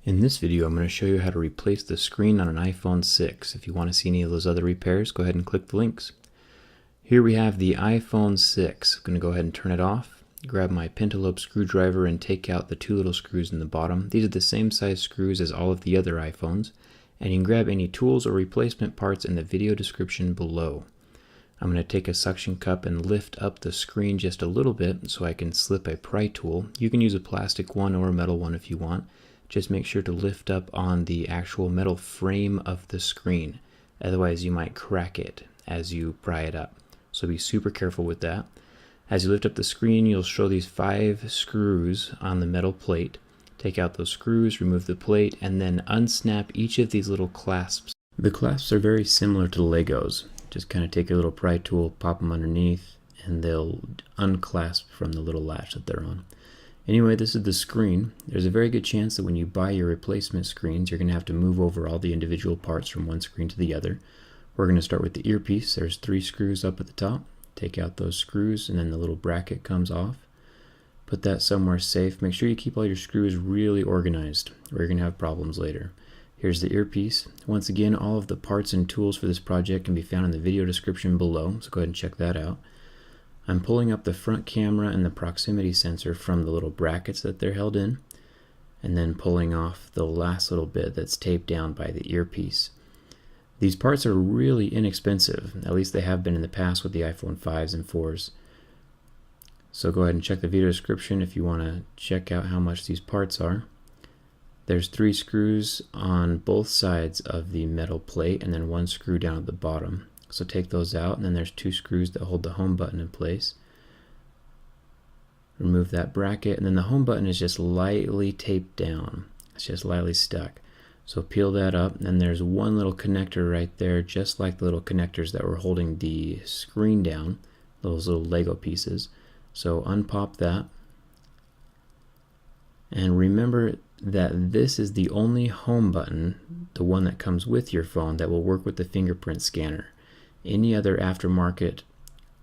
In this video, I'm going to show you how to replace the screen on an iPhone 6. If you want to see any of those other repairs, go ahead and click the links. Here we have the iPhone 6. I'm going to go ahead and turn it off, grab my Pentalobe screwdriver and take out the two little screws in the bottom. These are the same size screws as all of the other iPhones, and you can grab any tools or replacement parts in the video description below. I'm going to take a suction cup and lift up the screen just a little bit so I can slip a pry tool. You can use a plastic one or a metal one if you want. Just make sure to lift up on the actual metal frame of the screen. Otherwise you might crack it as you pry it up. So be super careful with that. As you lift up the screen, you'll show these 5 screws on the metal plate. Take out those screws, remove the plate, and then unsnap each of these little clasps. The clasps are very similar to Legos. Just kind of take your little pry tool, pop them underneath, and they'll unclasp from the little latch that they're on. Anyway, this is the screen. There's a very good chance that when you buy your replacement screens, you're going to have to move over all the individual parts from one screen to the other. We're going to start with the earpiece. There's 3 screws up at the top. Take out those screws and then the little bracket comes off. Put that somewhere safe. Make sure you keep all your screws really organized or you're going to have problems later. Here's the earpiece. Once again, all of the parts and tools for this project can be found in the video description below, so go ahead and check that out. I'm pulling up the front camera and the proximity sensor from the little brackets that they're held in, and then pulling off the last little bit that's taped down by the earpiece. These parts are really inexpensive, at least they have been in the past with the iPhone 5s and 4s. So go ahead and check the video description if you want to check out how much these parts are. There's 3 screws on both sides of the metal plate and then 1 screw down at the bottom. So take those out, and then there's 2 screws that hold the home button in place. Remove that bracket, and then the home button is just lightly taped down. It's just lightly stuck. So peel that up, and then there's one little connector right there, just like the little connectors that were holding the screen down, those little Lego pieces. So unpop that. And remember that this is the only home button, the one that comes with your phone, that will work with the fingerprint scanner. Any other aftermarket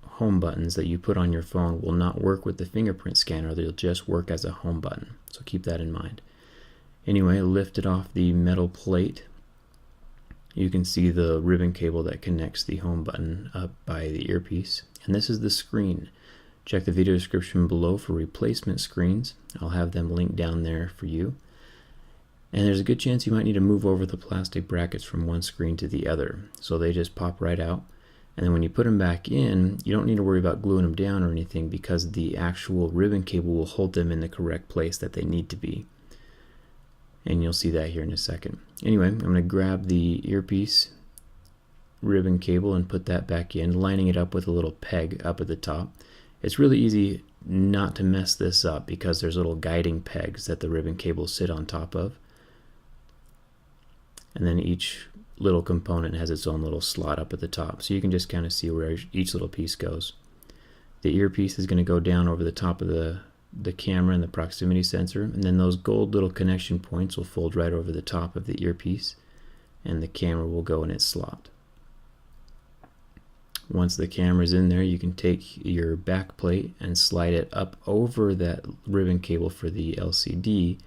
home buttons that you put on your phone will not work with the fingerprint scanner. They'll just work as a home button. So keep that in mind. Anyway, lift it off the metal plate. You can see the ribbon cable that connects the home button up by the earpiece. And this is the screen. Check the video description below for replacement screens. I'll have them linked down there for you. And there's a good chance you might need to move over the plastic brackets from one screen to the other. So they just pop right out. And then when you put them back in, you don't need to worry about gluing them down or anything because the actual ribbon cable will hold them in the correct place that they need to be. And you'll see that here in a second. Anyway, I'm going to grab the earpiece ribbon cable and put that back in, lining it up with a little peg up at the top. It's really easy not to mess this up because there's little guiding pegs that the ribbon cables sit on top of. And then each little component has its own little slot up at the top, so you can just kind of see where each little piece goes. The earpiece is going to go down over the top of the camera and the proximity sensor, and then those gold little connection points will fold right over the top of the earpiece, and the camera will go in its slot. Once the camera's in there, you can take your back plate and slide it up over that ribbon cable for the LCD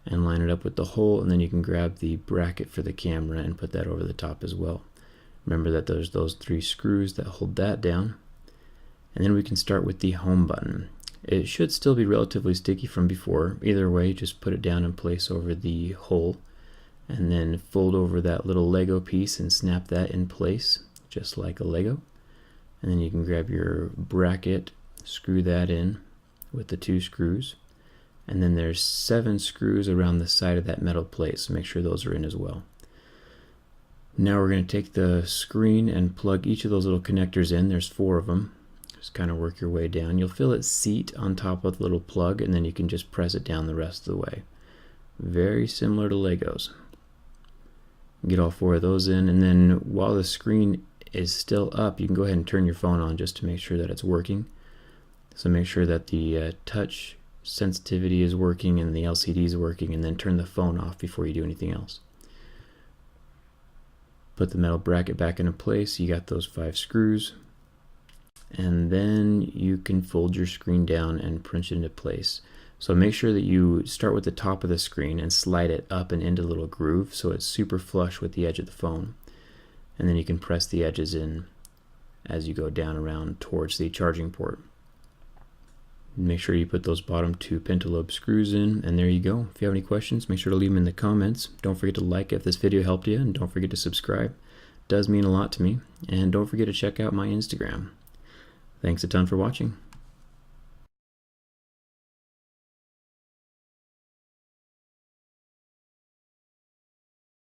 and line it up with the hole, and then you can grab the bracket for the camera and put that over the top as well. Remember that there's those 3 screws that hold that down. And then we can start with the home button. It should still be relatively sticky from before. Either way, just put it down in place over the hole and then fold over that little Lego piece and snap that in place just like a Lego. And then you can grab your bracket, screw that in with the 2 screws. And then there's 7 screws around the side of that metal plate, so make sure those are in as well. Now we're going to take the screen and plug each of those little connectors in. There's 4 of them. Just kind of work your way down. You'll feel it seat on top of the little plug, and then you can just press it down the rest of the way. Very similar to Legos. Get all 4 of those in, and then while the screen is still up, you can go ahead and turn your phone on just to make sure that it's working. So make sure that the touch sensitivity is working and the LCD is working, and then turn the phone off before you do anything else. Put the metal bracket back into place. You got those 5 screws, and then you can fold your screen down and punch it into place. So make sure that you start with the top of the screen and slide it up and into a little groove so it's super flush with the edge of the phone. And then you can press the edges in as you go down around towards the charging port. Make sure you put those bottom 2 pentalobe screws in, and there you go. If you have any questions, make sure to leave them in the comments. Don't forget to like if this video helped you, and don't forget to subscribe. It does mean a lot to me. And don't forget to check out my Instagram. Thanks a ton for watching.